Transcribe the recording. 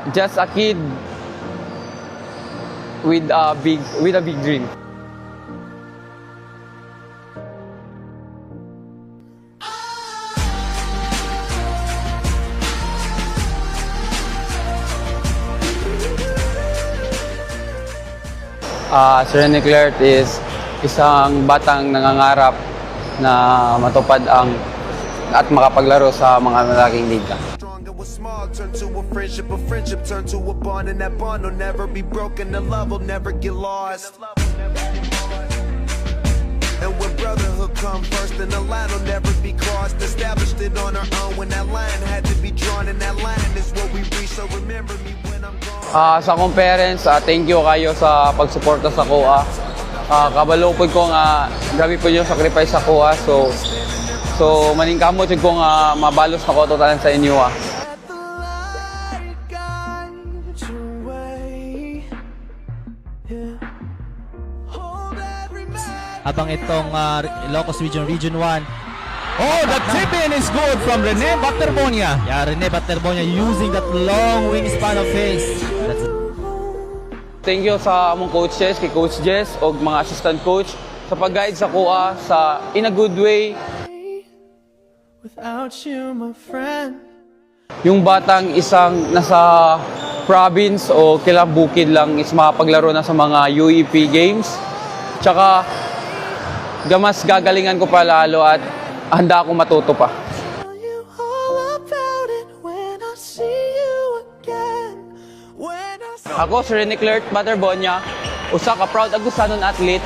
Just a kid with a big dream. Si Rene Clert is isang batang nangangarap na matupad ang at makapaglaro sa mga malaking liga. Turn to a friendship turn to a bond, and that bond will never be broken, the love will never get lost. And when brotherhood come first, then the line will never be crossed. Established it on our own when that line had to be drawn, and that line is what we reach, so remember me when I'm gone. Sa akong parents, thank you kayo sa pagsuporta sa kuha. Kabalo po ko nga grabe po yung sacrifice sa kuha, so maningkamot jud ko nga mabalos na ko totalan sa inyo. Habang itong Ilocos Region, Region 1. Oh, the tip-in is good from Rene Baterbonia. Yeah, Rene Baterbonia using that long wingspan of his. Thank you sa among coaches, kay Coach Jess o mga assistant coach sa pag-guide sa kuha sa in a good way. Without you, my friend. Yung batang isang nasa province o kilabukid lang is makapaglaro na sa mga UEP games. Tsaka gamas gagalingan ko pa lalo at handa akong matuto pa. Ako si Rene Clert Baterbonia, usa ka proud Agusanon athlete